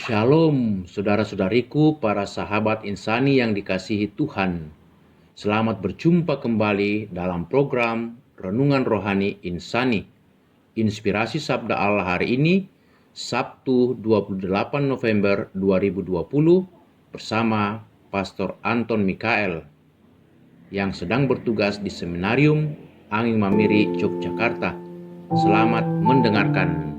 Shalom, saudara-saudariku, para sahabat insani yang dikasihi Tuhan. Selamat berjumpa kembali dalam program Renungan Rohani Insani. Inspirasi Sabda Allah hari ini, Sabtu 28 November 2020, bersama Pastor Anton Mikael, yang sedang bertugas di Seminarium Angin Mamiri, Yogyakarta. Selamat mendengarkan.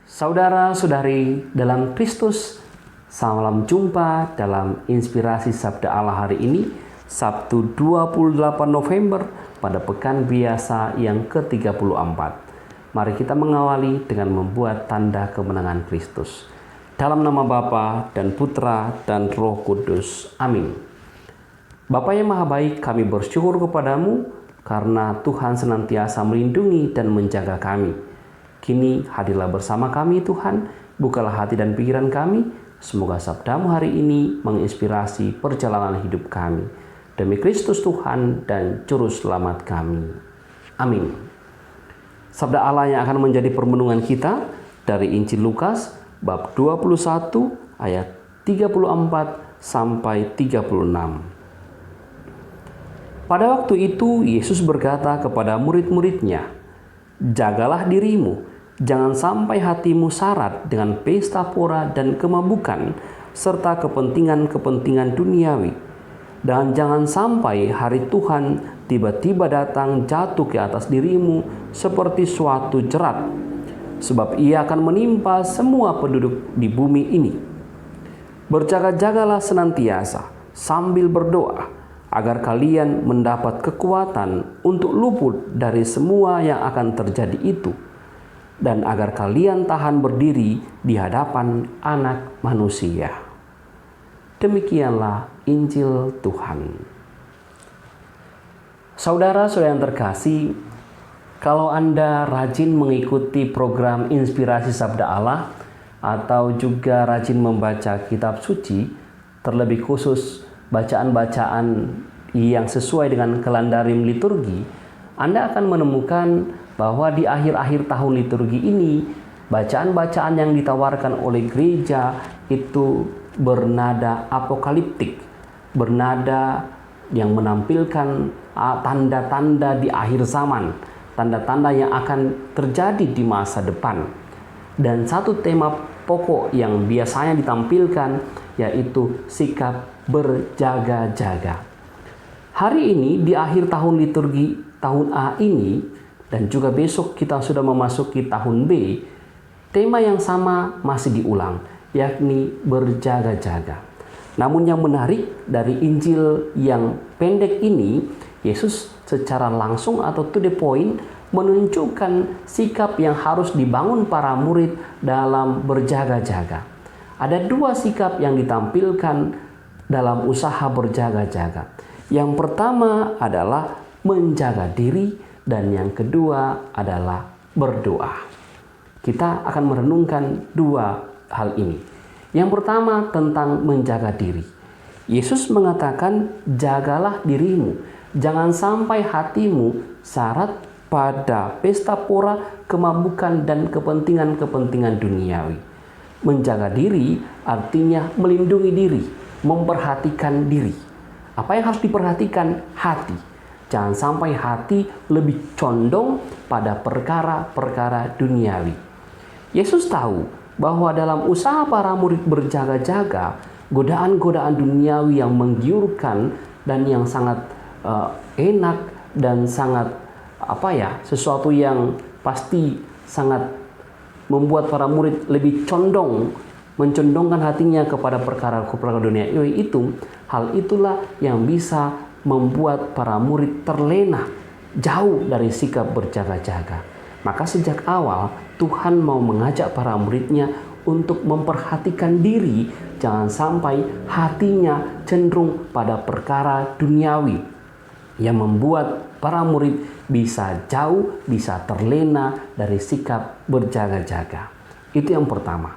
Saudara-saudari dalam Kristus, salam jumpa dalam Inspirasi Sabda Allah hari ini, Sabtu 28 November pada pekan biasa yang ke-34. Mari kita mengawali dengan membuat tanda kemenangan Kristus. Dalam nama Bapa dan Putra dan Roh Kudus. Amin. Bapa yang Maha Baik, kami bersyukur kepadamu karena Tuhan senantiasa melindungi dan menjaga kami. Kini hadirlah bersama kami Tuhan, bukalah hati dan pikiran kami. Semoga sabdamu hari ini menginspirasi perjalanan hidup kami. Demi Kristus Tuhan dan Juru Selamat kami. Amin. Sabda Allah yang akan menjadi permenungan kita dari Injil Lukas bab 21 ayat 34 sampai 36. Pada waktu itu Yesus berkata kepada murid-muridnya, "Jagalah dirimu, jangan sampai hatimu syarat dengan pesta pora dan kemabukan, serta kepentingan-kepentingan duniawi. Dan jangan sampai hari Tuhan tiba-tiba datang jatuh ke atas dirimu seperti suatu jerat, sebab ia akan menimpa semua penduduk di bumi ini. Berjaga-jagalah senantiasa sambil berdoa, agar kalian mendapat kekuatan untuk luput dari semua yang akan terjadi itu, dan agar kalian tahan berdiri di hadapan Anak Manusia." Demikianlah Injil Tuhan. Saudara-saudara yang terkasih, kalau Anda rajin mengikuti program Inspirasi Sabda Allah atau juga rajin membaca kitab suci, terlebih khusus bacaan-bacaan yang sesuai dengan kalendarim liturgi, Anda akan menemukan bahwa di akhir-akhir tahun liturgi ini, bacaan-bacaan yang ditawarkan oleh gereja itu bernada apokaliptik, bernada yang menampilkan tanda-tanda di akhir zaman, tanda-tanda yang akan terjadi di masa depan. Dan satu tema pokok yang biasanya ditampilkan yaitu sikap berjaga-jaga. Hari ini di akhir tahun liturgi tahun A ini, dan juga besok kita sudah memasuki tahun B, tema yang sama masih diulang, yakni berjaga-jaga. Namun yang menarik dari Injil yang pendek ini, Yesus secara langsung atau to the point menunjukkan sikap yang harus dibangun para murid dalam berjaga-jaga. Ada dua sikap yang ditampilkan dalam usaha berjaga-jaga. Yang pertama adalah menjaga diri, dan yang kedua adalah berdoa. Kita akan merenungkan dua hal ini. Yang pertama tentang menjaga diri. Yesus mengatakan, "Jagalah dirimu, jangan sampai hatimu syarat pada pesta pora, kemabukan, dan kepentingan-kepentingan duniawi." Menjaga diri artinya melindungi diri, memperhatikan diri. Apa yang harus diperhatikan? Hati. Jangan sampai hati lebih condong pada perkara-perkara duniawi. Yesus tahu bahwa dalam usaha para murid berjaga-jaga, godaan-godaan duniawi yang menggiurkan dan yang sangat enak dan sangat sesuatu yang pasti sangat membuat para murid lebih mencondongkan hatinya kepada perkara-perkara duniawi itu. Hal itulah yang bisa membuat para murid terlena jauh dari sikap berjaga-jaga. Maka sejak awal Tuhan mau mengajak para muridnya untuk memperhatikan diri, jangan sampai hatinya cenderung pada perkara duniawi yang membuat para murid bisa jauh, bisa terlena dari sikap berjaga-jaga. Itu yang pertama.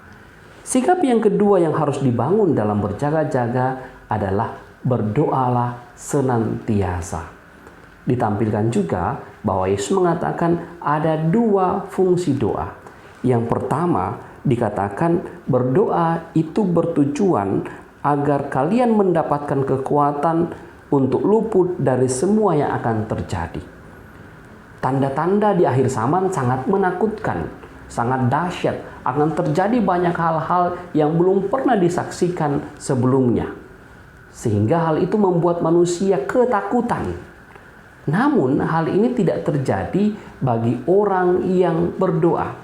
Sikap yang kedua yang harus dibangun dalam berjaga-jaga adalah berdoalah senantiasa. Ditampilkan juga bahwa Yesus mengatakan ada dua fungsi doa. Yang pertama, dikatakan berdoa itu bertujuan agar kalian mendapatkan kekuatan untuk luput dari semua yang akan terjadi. Tanda-tanda di akhir zaman sangat menakutkan, sangat dahsyat. Akan terjadi banyak hal-hal yang belum pernah disaksikan sebelumnya, sehingga hal itu membuat manusia ketakutan. Namun hal ini tidak terjadi bagi orang yang berdoa.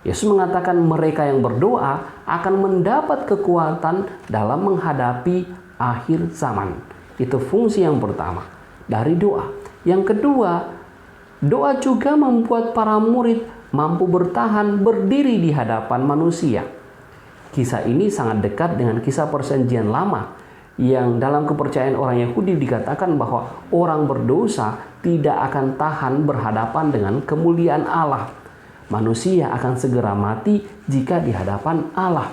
Yesus mengatakan mereka yang berdoa akan mendapat kekuatan dalam menghadapi akhir zaman. Itu fungsi yang pertama dari doa. Yang kedua, doa juga membuat para murid mampu bertahan berdiri di hadapan manusia. Kisah ini sangat dekat dengan kisah Perjanjian Lama, yang dalam kepercayaan orang Yahudi dikatakan bahwa orang berdosa tidak akan tahan berhadapan dengan kemuliaan Allah. Manusia akan segera mati jika di hadapan Allah.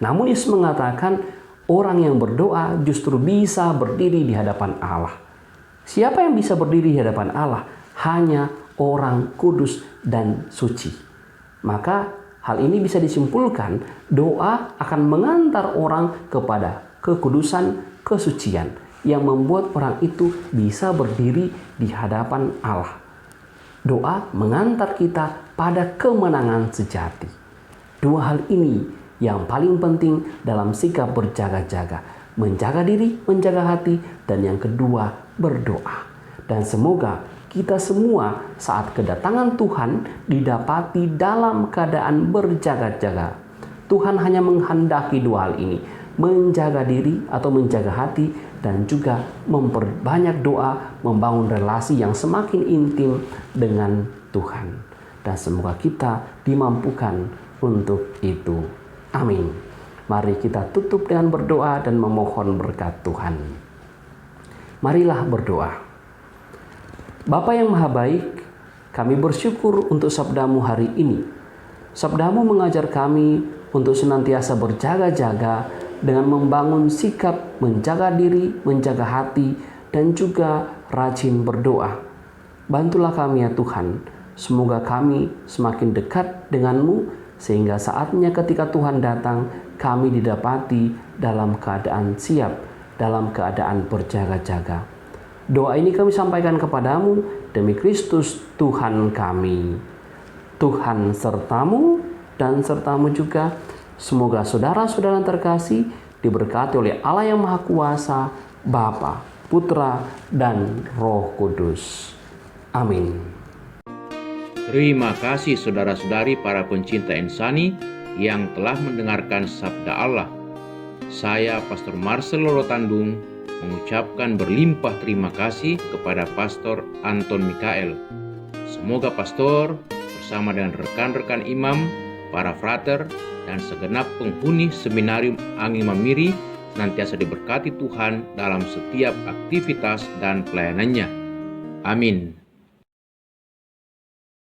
Namun Yesus mengatakan orang yang berdoa justru bisa berdiri di hadapan Allah. Siapa yang bisa berdiri di hadapan Allah? Hanya orang kudus dan suci. Maka hal ini bisa disimpulkan, doa akan mengantar orang kepada kekudusan, kesucian yang membuat orang itu bisa berdiri di hadapan Allah. Doa mengantar kita pada kemenangan sejati. Dua hal ini yang paling penting dalam sikap berjaga-jaga. Menjaga diri, menjaga hati, dan yang kedua berdoa. Dan semoga kita semua saat kedatangan Tuhan didapati dalam keadaan berjaga-jaga. Tuhan hanya menghendaki dua hal ini, menjaga diri atau menjaga hati, dan juga memperbanyak doa, membangun relasi yang semakin intim dengan Tuhan. Dan semoga kita dimampukan untuk itu. Amin. Mari kita tutup dengan berdoa dan memohon berkat Tuhan. Marilah berdoa. Bapa yang Maha Baik, kami bersyukur untuk sabda-Mu hari ini. Sabda-Mu mengajar kami untuk senantiasa berjaga-jaga dengan membangun sikap menjaga diri, menjaga hati, dan juga rajin berdoa. Bantulah kami ya Tuhan, semoga kami semakin dekat dengan-Mu, sehingga saatnya ketika Tuhan datang, kami didapati dalam keadaan siap, dalam keadaan berjaga-jaga. Doa ini kami sampaikan kepadamu demi Kristus Tuhan kami. Tuhan sertamu dan sertamu juga. Semoga saudara-saudara yang terkasih diberkati oleh Allah yang Maha Kuasa, Bapa, Putra, dan Roh Kudus. Amin. Terima kasih saudara-saudari para pencinta insani yang telah mendengarkan sabda Allah. Saya Pastor Marcel Lorotandung mengucapkan berlimpah terima kasih kepada Pastor Anton Mikael. Semoga Pastor bersama dengan rekan-rekan imam, para frater, dan segenap penghuni Seminarium Angin Mamiri senantiasa diberkati Tuhan dalam setiap aktivitas dan pelayanannya. Amin.